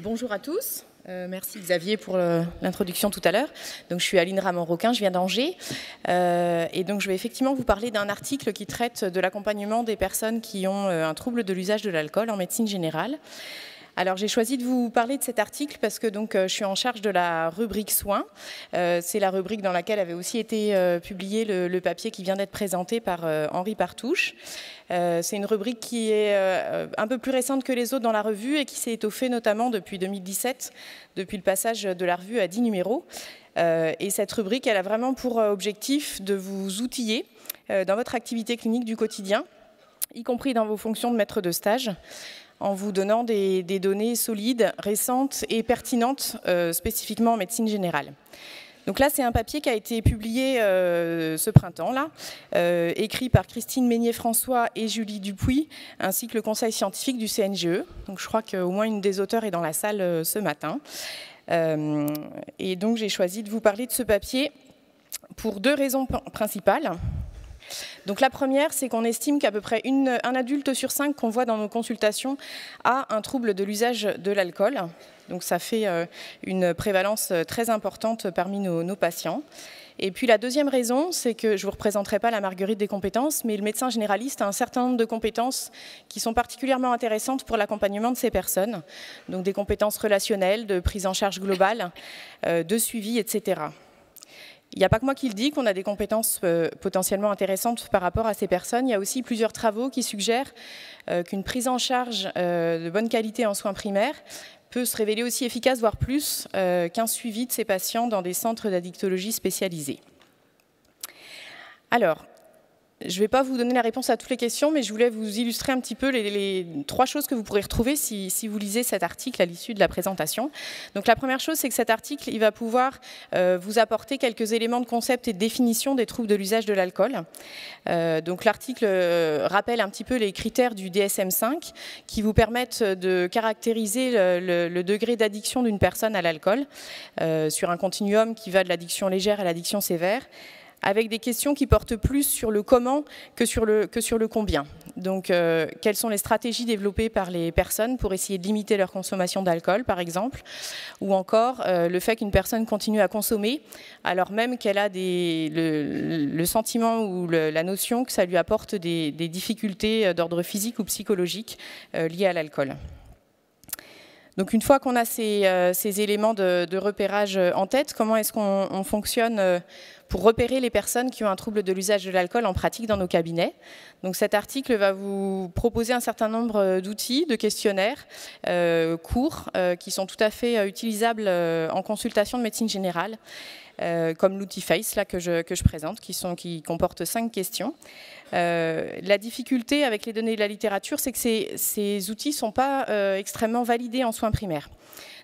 Bonjour à tous. Merci Xavier pour l'introduction tout à l'heure. Donc, je suis Aline Ramon-Roquin, je viens d'Angers. Et donc, je vais effectivement vous parler d'un article qui traite de l'accompagnement des personnes qui ont un trouble de l'usage de l'alcool en médecine générale. Alors, j'ai choisi de vous parler de cet article parce que je suis en charge de la rubrique soins. C'est la rubrique dans laquelle avait aussi été publié le papier qui vient d'être présenté par Henri Partouche. C'est une rubrique qui est un peu plus récente que les autres dans la revue et qui s'est étoffée notamment depuis 2017, depuis le passage de la revue à 10 numéros. Et cette rubrique, elle a vraiment pour objectif de vous outiller dans votre activité clinique du quotidien, y compris dans vos fonctions de maître de stage, en vous donnant des données solides, récentes et pertinentes, spécifiquement en médecine générale. Donc là, c'est un papier qui a été publié ce printemps-là, écrit par Christine Meignier-François et Julie Dupuis, ainsi que le conseil scientifique du CNGE. Donc je crois qu'au moins une des auteurs est dans la salle ce matin. Et donc j'ai choisi de vous parler de ce papier pour deux raisons principales. Donc la première, c'est qu'on estime qu'à peu près un adulte sur 5 qu'on voit dans nos consultations a un trouble de l'usage de l'alcool. Donc ça fait une prévalence très importante parmi nos patients. Et puis la deuxième raison, c'est que je ne vous représenterai pas la marguerite des compétences, mais le médecin généraliste a un certain nombre de compétences qui sont particulièrement intéressantes pour l'accompagnement de ces personnes. Donc des compétences relationnelles, de prise en charge globale, de suivi, etc. Il n'y a pas que moi qui le dis, qu'on a des compétences potentiellement intéressantes par rapport à ces personnes. Il y a aussi plusieurs travaux qui suggèrent qu'une prise en charge de bonne qualité en soins primaires peut se révéler aussi efficace, voire plus, qu'un suivi de ces patients dans des centres d'addictologie spécialisés. Alors, je ne vais pas vous donner la réponse à toutes les questions, mais je voulais vous illustrer un petit peu les trois choses que vous pourrez retrouver si vous lisez cet article à l'issue de la présentation. Donc la première chose, c'est que cet article, il va pouvoir vous apporter quelques éléments de concept et de définition des troubles de l'usage de l'alcool. Donc l'article rappelle un petit peu les critères du DSM-5 qui vous permettent de caractériser le degré d'addiction d'une personne à l'alcool sur un continuum qui va de l'addiction légère à l'addiction sévère, avec des questions qui portent plus sur le comment que sur le combien. Donc, quelles sont les stratégies développées par les personnes pour essayer de limiter leur consommation d'alcool, par exemple, ou encore le fait qu'une personne continue à consommer, alors même qu'elle a le sentiment ou la notion que ça lui apporte des difficultés d'ordre physique ou psychologique liées à l'alcool. Donc une fois qu'on a ces éléments de repérage en tête, comment est-ce qu'on fonctionne pour repérer les personnes qui ont un trouble de l'usage de l'alcool en pratique dans nos cabinets? Donc cet article va vous proposer un certain nombre d'outils, de questionnaires courts qui sont tout à fait utilisables en consultation de médecine générale, comme l'outil FACE là, que je présente, qui comporte 5 questions. La difficulté avec les données de la littérature, c'est que ces outils ne sont pas extrêmement validés en soins primaires.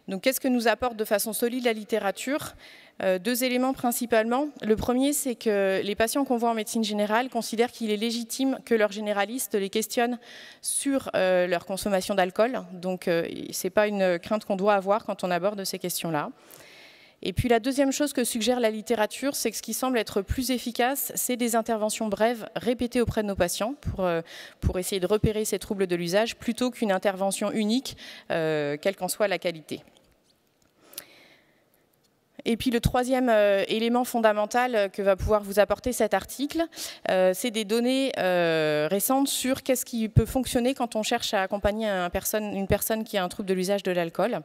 Donc, qu'est-ce que nous apporte de façon solide la littérature? 2 éléments principalement. Le premier, c'est que les patients qu'on voit en médecine générale considèrent qu'il est légitime que leur généraliste les questionne sur leur consommation d'alcool. Donc, ce n'est pas une crainte qu'on doit avoir quand on aborde ces questions-là. Et puis la deuxième chose que suggère la littérature, c'est que ce qui semble être plus efficace, c'est des interventions brèves répétées auprès de nos patients pour essayer de repérer ces troubles de l'usage, plutôt qu'une intervention unique, quelle qu'en soit la qualité. Et puis le troisième élément fondamental que va pouvoir vous apporter cet article, c'est des données récentes sur qu'est-ce qui peut fonctionner quand on cherche à accompagner une personne qui a un trouble de l'usage de l'alcool.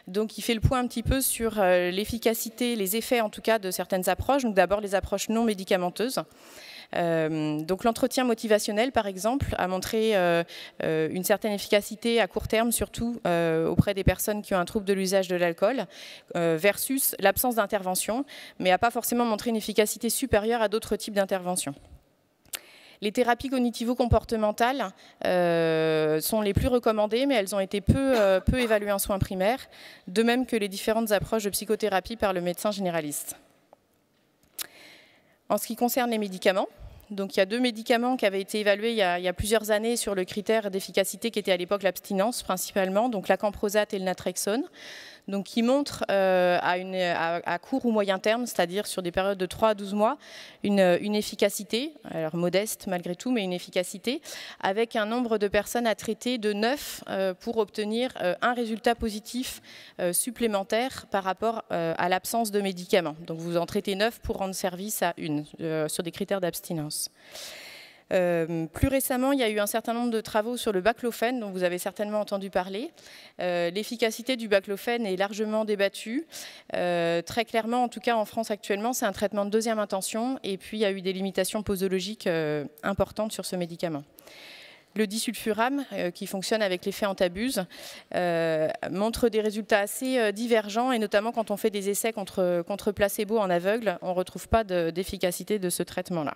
Donc il fait le point un petit peu sur l'efficacité, les effets en tout cas de certaines approches. Donc d'abord les approches non médicamenteuses. Donc l'entretien motivationnel, par exemple, a montré une certaine efficacité à court terme, surtout auprès des personnes qui ont un trouble de l'usage de l'alcool, versus l'absence d'intervention, mais n'a pas forcément montré une efficacité supérieure à d'autres types d'interventions. Les thérapies cognitivo-comportementales sont les plus recommandées, mais elles ont été peu évaluées en soins primaires, de même que les différentes approches de psychothérapie par le médecin généraliste. En ce qui concerne les médicaments, donc il y a 2 médicaments qui avaient été évalués il y a plusieurs années sur le critère d'efficacité qui était à l'époque l'abstinence principalement, donc l'acamprosate et le naltrexone. donc qui montre à court ou moyen terme, c'est-à-dire sur des périodes de 3 à 12 mois, une efficacité, alors modeste malgré tout, mais une efficacité, avec un nombre de personnes à traiter de 9 pour obtenir un résultat positif supplémentaire par rapport à l'absence de médicaments. Donc vous en traitez 9 pour rendre service à une, sur des critères d'abstinence. Plus récemment, il y a eu un certain nombre de travaux sur le baclofène, dont vous avez certainement entendu parler. L'efficacité du baclofène est largement débattue. Très clairement, en tout cas en France actuellement, c'est un traitement de deuxième intention, et puis il y a eu des limitations posologiques importantes sur ce médicament. Le disulfuram, qui fonctionne avec l'effet antabuse, montre des résultats assez divergents, et notamment quand on fait des essais contre placebo en aveugle, on ne retrouve pas d'efficacité de ce traitement-là.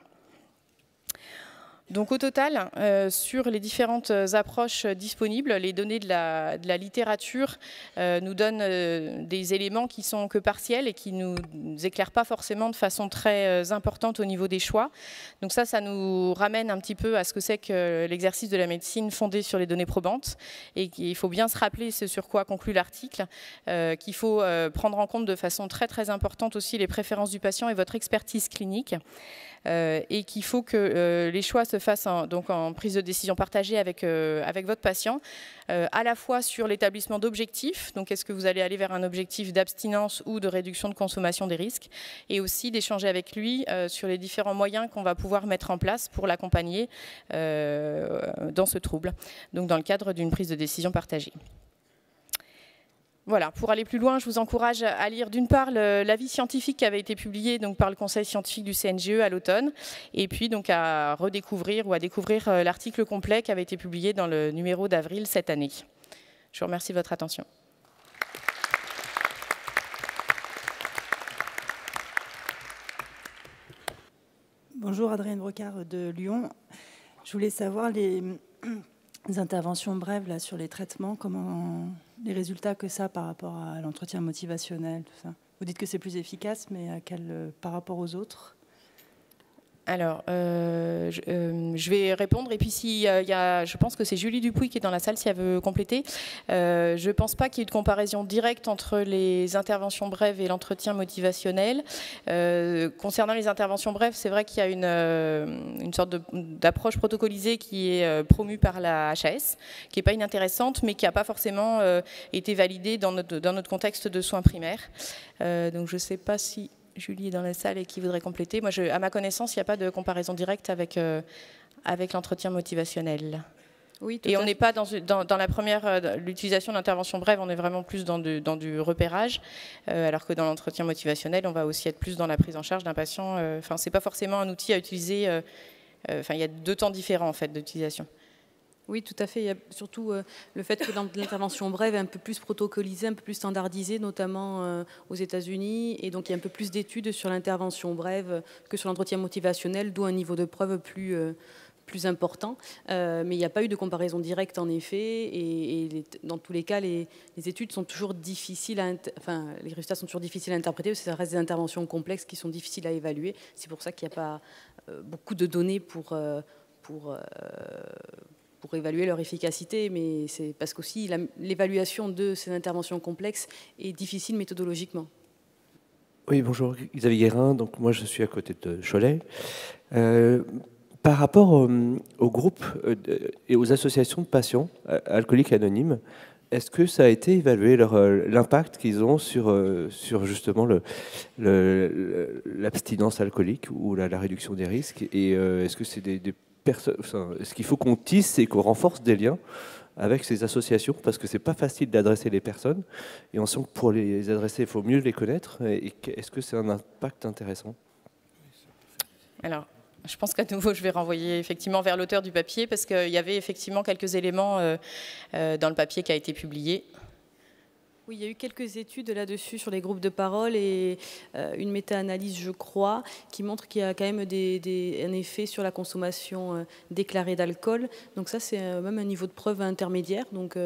Donc au total, sur les différentes approches disponibles, les données de la littérature nous donnent des éléments qui sont que partiels et qui ne nous éclairent pas forcément de façon très importante au niveau des choix. Donc ça nous ramène un petit peu à ce que c'est que l'exercice de la médecine fondé sur les données probantes, et qu'il faut bien se rappeler ce sur quoi conclut l'article, qu'il faut prendre en compte de façon très importante aussi les préférences du patient et votre expertise clinique. Et qu'il faut que les choix se fassent en prise de décision partagée avec votre patient, à la fois sur l'établissement d'objectifs, donc est-ce que vous allez aller vers un objectif d'abstinence ou de réduction de consommation des risques, et aussi d'échanger avec lui sur les différents moyens qu'on va pouvoir mettre en place pour l'accompagner dans ce trouble, donc dans le cadre d'une prise de décision partagée. Voilà, pour aller plus loin, je vous encourage à lire d'une part l'avis scientifique qui avait été publié donc, par le Conseil scientifique du CNGE à l'automne, et puis donc à redécouvrir ou à découvrir l'article complet qui avait été publié dans le numéro d'avril cette année. Je vous remercie de votre attention. Bonjour, Adrienne Brocard de Lyon. Je voulais savoir les interventions brèves là, sur les traitements, les résultats que ça par rapport à l'entretien motivationnel, tout ça. Vous dites que c'est plus efficace, mais par rapport aux autres? Alors, je vais répondre, et puis je pense que c'est Julie Dupuy qui est dans la salle si elle veut compléter. Je ne pense pas qu'il y ait de comparaison directe entre les interventions brèves et l'entretien motivationnel. Concernant les interventions brèves, c'est vrai qu'il y a une sorte d'approche protocolisée qui est promue par la HAS, qui n'est pas inintéressante, mais qui n'a pas forcément été validée dans notre contexte de soins primaires. Donc je ne sais pas si Julie est dans la salle et qui voudrait compléter. Moi, à ma connaissance, il n'y a pas de comparaison directe avec l'entretien motivationnel. Oui, et on n'est pas dans la première, l'utilisation d'intervention brève, on est vraiment plus dans du repérage, alors que dans l'entretien motivationnel, on va aussi être plus dans la prise en charge d'un patient. Enfin, c'est pas forcément un outil à utiliser. Enfin, il y a 2 temps différents en fait d'utilisation. Oui, tout à fait. Il y a surtout le fait que l'intervention brève est un peu plus protocolisée, un peu plus standardisée, notamment aux États-Unis. Et donc, il y a un peu plus d'études sur l'intervention brève que sur l'entretien motivationnel, d'où un niveau de preuve plus important. Mais il n'y a pas eu de comparaison directe, en effet. Et dans tous les cas, les études sont toujours difficiles les résultats sont toujours difficiles à interpréter, parce que ça reste des interventions complexes qui sont difficiles à évaluer. C'est pour ça qu'il n'y a pas beaucoup de données pour évaluer leur efficacité, mais c'est parce qu'aussi l'évaluation de ces interventions complexes est difficile méthodologiquement. Oui, bonjour, Xavier Guérin, donc moi je suis à côté de Cholet. Par rapport au groupe et aux associations de patients alcooliques anonymes, est-ce que ça a été évalué l'impact qu'ils ont sur justement l'abstinence alcoolique ou la réduction des risques, et est-ce que c'est est-ce qu'il faut qu'on tisse et qu'on renforce des liens avec ces associations, parce que c'est pas facile d'adresser les personnes, et on sent que pour les adresser, il faut mieux les connaître, et est-ce que c'est un impact intéressant? Alors, je pense qu'à nouveau, je vais renvoyer effectivement vers l'auteur du papier, parce qu'il y avait effectivement quelques éléments dans le papier qui a été publié. Oui, il y a eu quelques études là-dessus sur les groupes de parole et une méta-analyse, je crois, qui montre qu'il y a quand même un effet sur la consommation déclarée d'alcool. Donc ça, c'est même un niveau de preuve intermédiaire. Donc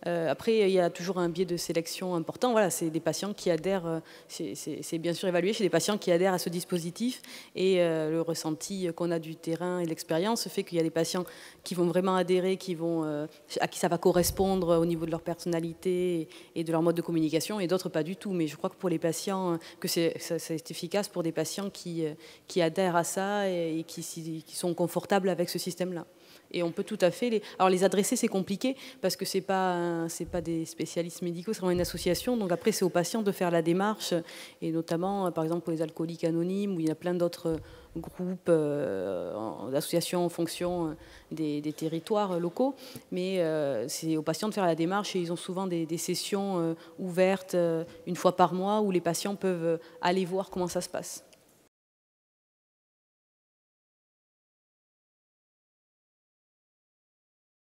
après, il y a toujours un biais de sélection important. Voilà, c'est des patients qui adhèrent, c'est bien sûr évalué chez des patients qui adhèrent à ce dispositif. Et le ressenti qu'on a du terrain et l'expérience fait qu'il y a des patients qui vont vraiment adhérer, à qui ça va correspondre au niveau de leur personnalité et de leur mode de communication et d'autres pas du tout. Mais je crois que pour les patients, que c'est efficace pour des patients qui adhèrent à ça et qui sont confortables avec ce système-là. Et on peut tout à fait alors les adresser, c'est compliqué parce que c'est pas des spécialistes médicaux, c'est vraiment une association. Donc après, c'est aux patients de faire la démarche, et notamment, par exemple, pour les alcooliques anonymes, où il y a plein d'autres groupes, d'associations en fonction des territoires locaux. Mais c'est aux patients de faire la démarche, et ils ont souvent des sessions ouvertes une fois par mois où les patients peuvent aller voir comment ça se passe.